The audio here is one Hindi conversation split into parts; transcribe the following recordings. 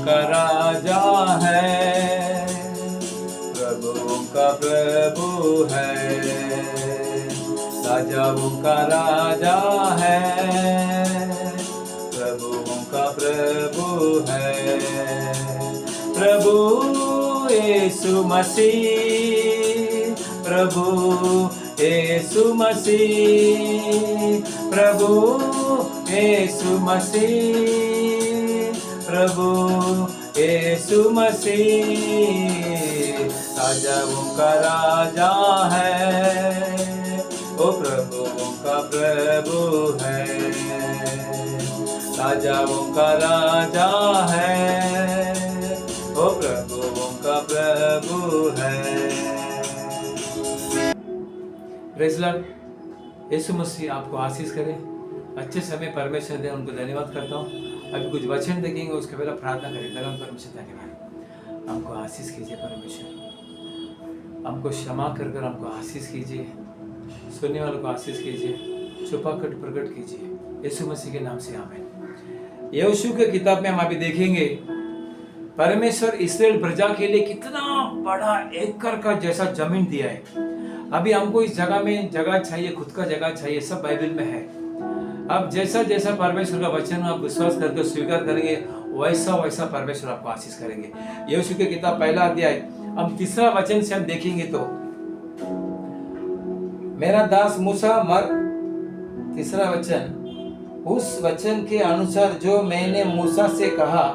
का राजा है, प्रभुओं का प्रभु है, राजाओं का राजा है, प्रभुओं का प्रभु है। प्रभु यीशु मसीह, प्रभु यीशु मसीह, प्रभु यीशु मसीह, प्रभु यीशु मसीह, राजाओं का राजा है, ओ प्रभुओं का प्रभु है, राजाओं का राजा है, ओ प्रभुओं का प्रभु है। Praise Lord. यीशु मसीह आपको आशीष करे, अच्छे समय परमेश्वर दे, उनको धन्यवाद करता हूँ। अभी कुछ वचन देखेंगे, उसके पहले प्रार्थना करें। परमेश्वर धन्यवाद, हमको आशीष कीजिए परमेश्वर, हमको क्षमा कर कर हमको आशीष कीजिए, सुनने वालों को आशीष कीजिए, छुपा कर प्रकट कीजिए, यीशु मसीह के नाम से आमीन। यहोशू के किताब में हम अभी देखेंगे परमेश्वर इस्राएल प्रजा के लिए कितना बड़ा एकड़ का जैसा जमीन दिया है। अभी हमको इस जगह में जगह चाहिए, खुद का जगह चाहिए, सब बाइबल में है। अब जैसा जैसा परमेश्वर का वचन आप विश्वास करके स्वीकार करेंगे, वैसा वैसा परमेश्वर आपको आशीष करेंगे। यहोशू की किताब पहला अध्याय हम तीसरा वचन से हम देखेंगे तो, मेरा दास मूसा मर, तीसरा वचन, उस वचन के अनुसार जो मैंने मूसा से कहा,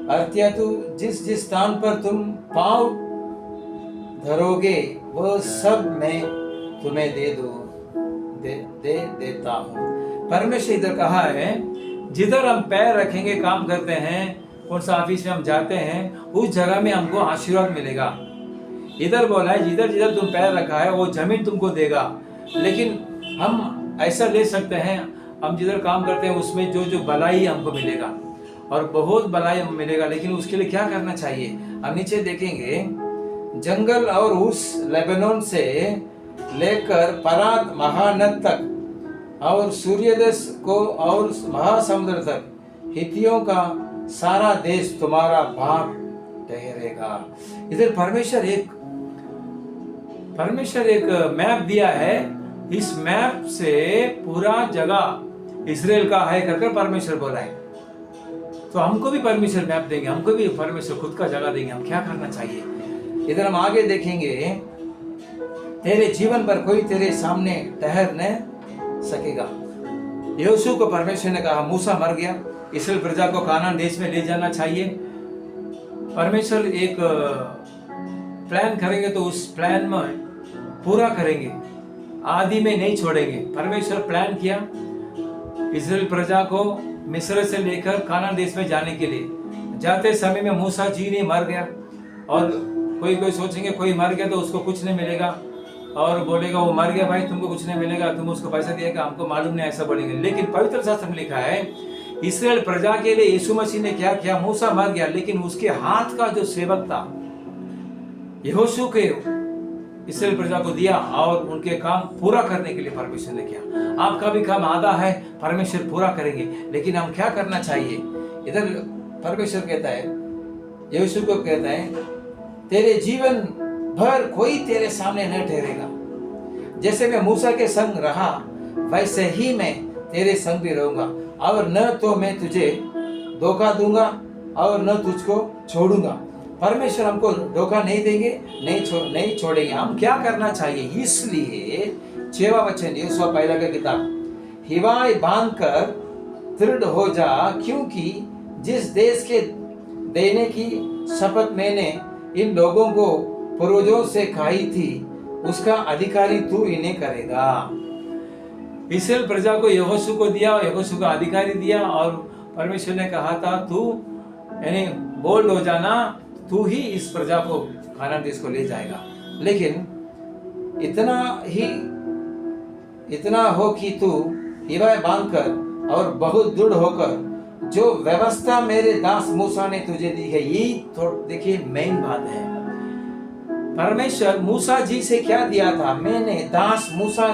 अर्थात जिस जिस स्थान पर तुम पांव धरोगे वह सब मैं तुम्हें देता हूँ। परमेश्वर इधर कहा है, जिधर हम पैर रखेंगे, काम करते हैं, कौन सा ऑफिस में हम जाते हैं, उस जगह में हमको आशीर्वाद मिलेगा। इधर बोला है, जिधर जिधर तुम पैर रखा है वो जमीन तुमको देगा। लेकिन हम ऐसा ले सकते हैं, हम जिधर काम करते हैं उसमें जो जो भलाई हमको मिलेगा, और बहुत भलाई हमको मिलेगा। लेकिन उसके लिए क्या करना चाहिए, हम नीचे देखेंगे, जंगल और उस लेबनोन से लेकर परात महानद तक और सूर्योदय को और महासमुद्र तक हित्तियों का सारा देश तुम्हारा भाग ठहरेगा। इधर परमेश्वर एक मैप दिया है। इस मैप से पूरा जगह इस्राएल का है करके परमेश्वर बोला है। तो हमको भी परमेश्वर मैप देंगे, हमको भी परमेश्वर खुद का जगह देंगे। हम क्या करना चाहिए, इधर हम आगे देखेंगे, तेरे जीवन पर कोई तेरे सामने ठहर न सकेगा। यहोशू को परमेश्वर ने कहा, मूसा मर गया, इस्राएल प्रजा को कानान देश में ले जाना चाहिए। परमेश्वर एक प्लान करेंगे तो उस प्लान में पूरा करेंगे, आदि में नहीं छोड़ेंगे। परमेश्वर प्लान किया इस्राएल प्रजा को मिस्र से लेकर कानान देश में जाने के लिए। जाते समय में मूसा जी ने मर गया, और कोई सोचेंगे कोई मर गया तो उसको कुछ नहीं मिलेगा, और बोलेगा वो मर गया भाई, तुमको कुछ नहीं मिलेगा, तुम उसको पैसा दिएगा, हमको मालूम नहीं, ऐसा बोलेंगे। लेकिन पवित्र शास्त्र में लिखा है, इस्राएल प्रजा के लिए यीशु मसीह ने क्या किया, मूसा मर गया, लेकिन उसके हाथ का जो सेवक था यहोशू के इस्राएल प्रजा को दिया, और उनके काम पूरा करने के लिए परमेश्वर ने किया। आपका भी काम आधा है, परमेश्वर पूरा करेंगे। लेकिन हम क्या करना चाहिए, इधर परमेश्वर कहता है, यहोशू को कहता है, तेरे जीवन भर कोई तेरे सामने न ठहरेगा। जैसे मैं मूसा के संग रहा, वैसे ही मैं तेरे संग भी रहूंगा, और न तो मैं तुझे धोखा दूंगा और न तुझको छोड़ूंगा। परमेश्वर हमको धोखा नहीं देंगे, नहीं छोड़ेंगे। हम क्या करना चाहिए, इसलिए 6वां वचन यहोशू पहला का किताब, हिवाय बांध कर दृढ़ हो जा, क्योंकि जिस देश के देने की शपथ मैंने इन लोगों को पूर्वजों से खाई थी, उसका अधिकारी तू इन्हें करेगा। इस्राएल प्रजा को यहोशू को दिया, यहोशू का अधिकारी दिया, और परमेश्वर ने कहा था तू यानी बोल्ड हो जाना, तू ही इस प्रजा को कानान देश को ले जाएगा। लेकिन इतना हो कि तू हिवाय बांधकर और बहुत दृढ़ होकर जो व्यवस्था मेरे दास मूसा ने तुझे दी है, ये देखिए मेन बात है। परमेश्वर मूसा जी से क्या दिया था, मैंने दास मूसा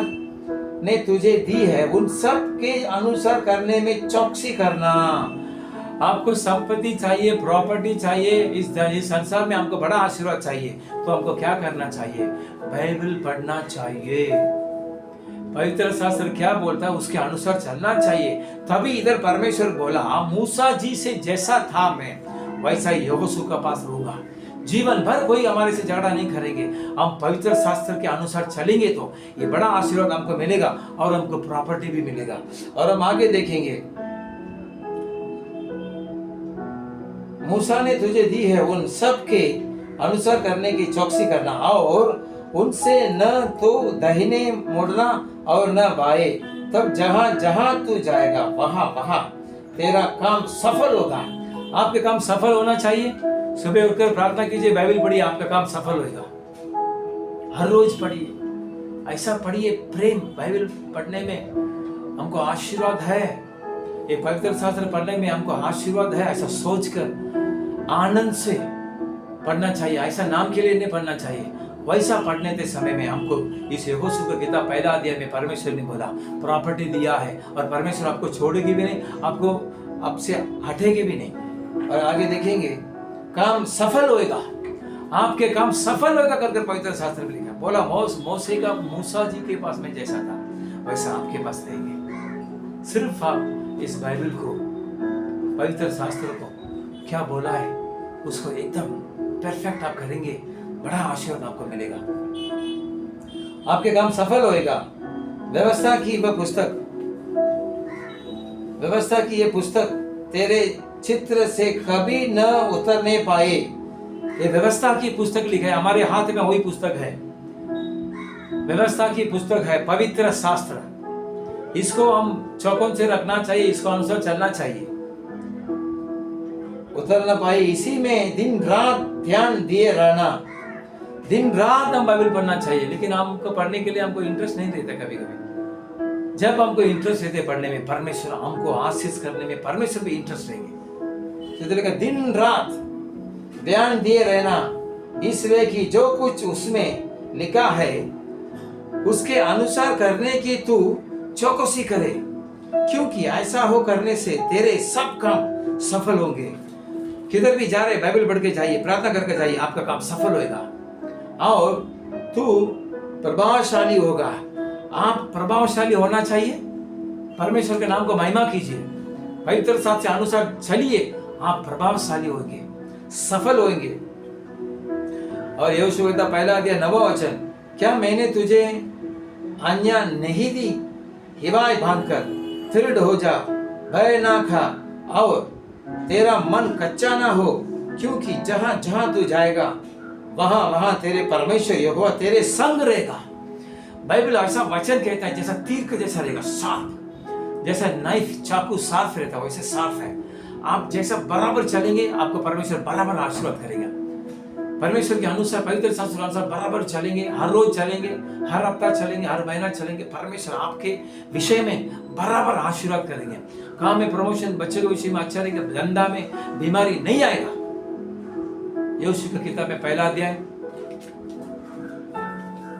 ने तुझे दी है, उन सब के अनुसार करने में चौकसी करना। आपको संपत्ति चाहिए, प्रॉपर्टी चाहिए, इस संसार में हमको बड़ा आशीर्वाद चाहिए, तो हमको क्या करना चाहिए? बाइबल पढ़ना चाहिए। पवित्र शास्त्र क्या बोलता है उसके अनुसार चलना चाहिए। तभी इधर परमेश्वर बोला, मूसा जी से जैसा था मैं वैसा ही यहोशू का पास रहूंगा। जीवन भर कोई हमारे से झगड़ा नहीं करेंगे। हम पवित्र शास्त्र के अनुसार चलेंगे तो ये बड़ा आशीर्वाद हमको मिलेगा और हमको प्रॉपर्टी भी मिलेगा। और हम आगे देखेंगे, मूसा ने तुझे दी है उन सब के अनुसार करने की चौकसी करना, और उनसे न तो दाहिने मुड़ना और न बाएं, तब जहां जहां तू जाएगा वहां वहां तेरा काम सफल होगा। आपके काम सफल होना चाहिए। सुबह उठकर प्रार्थना कीजिए, बाइबल पढ़िए, आपका काम सफल होगा। हर रोज पढ़िए, ऐसा पढ़िए। प्रेम, बाइबल पढ़ने में हमको आशीर्वाद है। ये पवित्र शास्त्र पढ़ने में हमको आशीर्वाद है, ऐसा सोचकर आनंद से पढ़ना चाहिए। ऐसा नाम के लिए नहीं पढ़ना चाहिए। वैसा पढ़ने के समय में हमको इस यहोशू का किताब पहला अध्याय में परमेश्वर ने बोला प्रॉपर्टी दिया है, और परमेश्वर आपको छोड़ेगी भी नहीं, आपको आपसे हटेगी भी नहीं। और आगे देखेंगे, काम सफल होएगा, आपके काम सफल होएगा करके पवित्र शास्त्र में लिखा। बोला मोसे का मूसा जी के पास में जैसा था वैसा आपके पास रहेंगे। सिर्फ आप इस बाइबल को, पवित्र शास्त्र को क्या बोला है उसको एकदम परफेक्ट आप करेंगे, बड़ा आशीर्वाद आपको मिलेगा। आपके काम सफल होएगा। व्यवस्था की वह पुस्तक, व्यवस्था की ये पुस्तक तेरे चित्र से कभी न उतरने पाए। ये व्यवस्था की पुस्तक लिखा है, हमारे हाथ में वही पुस्तक है। व्यवस्था की पुस्तक है पवित्र शास्त्र। इसको हम चौकों से रखना चाहिए, इसको अनुसार चलना चाहिए। उतर न पाए, इसी में दिन रात ध्यान दिए रहना। दिन रात हम बाइबल पढ़ना चाहिए, लेकिन हमको पढ़ने के लिए हमको इंटरेस्ट नहीं रहता। कभी कभी जब हमको इंटरेस्ट रहते पढ़ने में, परमेश्वर हमको आशीष करने में, परमेश्वर भी इंटरेस्ट रहेंगे। तो दिन रात ध्यान दिए रहना, इसलिए कि जो कुछ उसमें लिखा है उसके अनुसार करने की तू चौकसी करे, क्योंकि ऐसा हो करने से तेरे सब काम सफल होंगे। किधर भी जा रहे बाइबल पढ़ के जाइए, प्रार्थना करके जाइए, आपका काम सफल होएगा और तू प्रभावशाली होगा। आप प्रभावशाली होना चाहिए। परमेश्वर के नाम को महिमा कीजिए, पवित्र शास्त्र के अनुसार चलिए, आप प्रभावशाली होंगे, सफल होंगे। और यहोशू का पहला अध्याय 9वां वचन, क्या मैंने तुझे आज्ञा नहीं दी? हिवाय बांधकर दृढ़ हो जा, भय ना खा और तेरा मन कच्चा ना हो, क्योंकि जहां जहां तू जाएगा वहां वहां तेरे परमेश्वर यहोवा तेरे संग रहेगा। बाइबल ऐसा वचन कहता है जैसा तीर के जैसा रहेगा, शार्प, जैसा नाइफ चाकू शार्प रहता है वैसे शार्प है। आप जैसा बराबर चलेंगे आपको परमेश्वर बराबर आशीर्वाद करेगा। परमेश्वर के अनुसार, पवित्र शास्त्र के अनुसार बराबर चलेंगे, हर रोज चलेंगे, हर हफ्ता चलेंगे, हर महीना चलेंगे, परमेश्वर आपके विषय में बराबर आशीर्वाद करेंगे। काम में प्रमोशन, बच्चे के विषय में अच्छा रहेगा, धंधा में बीमारी नहीं आएगा। यहोशू की किताब में पहला अध्याय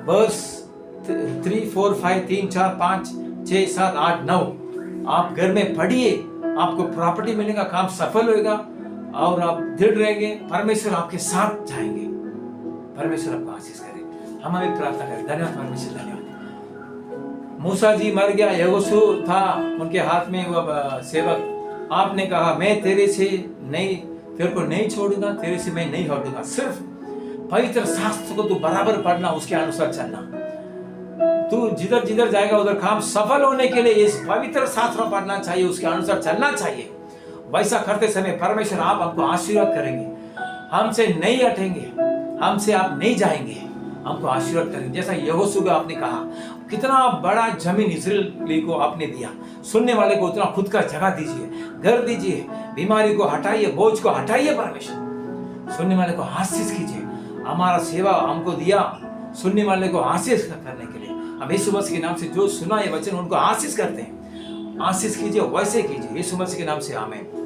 वर्ष 3, 4, 5, 3, 4, 5, 6, 7, 8, 9 आप घर में पढ़िए, आपको प्रॉपर्टी मिलेगा, काम सफल होएगा और आप दृढ़ रहेंगे। परमेश्वर आपके साथ जाएंगे। परमेश्वर आपको आशीष करे। हम अभी प्रार्थना करें। धन्यवाद परमेश्वर, धन्यवाद। मूसा जी मर गया, यहोशू था उनके हाथ में वह सेवक। आपने कहा मैं तेरे को नहीं छोड़ूंगा, तेरे से मैं नहीं हटूंगा। सिर्फ पवित्र शास्त्र को तू बराबर पढ़ना, उसके अनुसार चलना। तू जिधर जिधर जाएगा उधर काम सफल होने के लिए इस पवित्र शास्त्र पढ़ना चाहिए, उसके अनुसार चलना चाहिए। वैसा करते समय परमेश्वर आप हमको आशीर्वाद करेंगे, हमसे नहीं हटेंगे, हमसे आप नहीं जाएंगे, हमको आशीर्वाद करेंगे। जैसा यहोशू को आपने कहा, कितना बड़ा जमीन इस्राएल को आपने दिया। सुनने वाले को उतना खुद का जगह दीजिए, घर दीजिए, बीमारी को हटाइए, बोझ को हटाइए। परमेश्वर सुनने वाले को आशीष कीजिए। हमारा सेवा हमको दिया सुनने वाले को आशीष करने के लिए। हम यीशु मसीह के नाम से जो सुना ये वचन उनको आशीष करते हैं, आशीष कीजिए, वैसे कीजिए। यीशु मसीह के नाम से आमीन।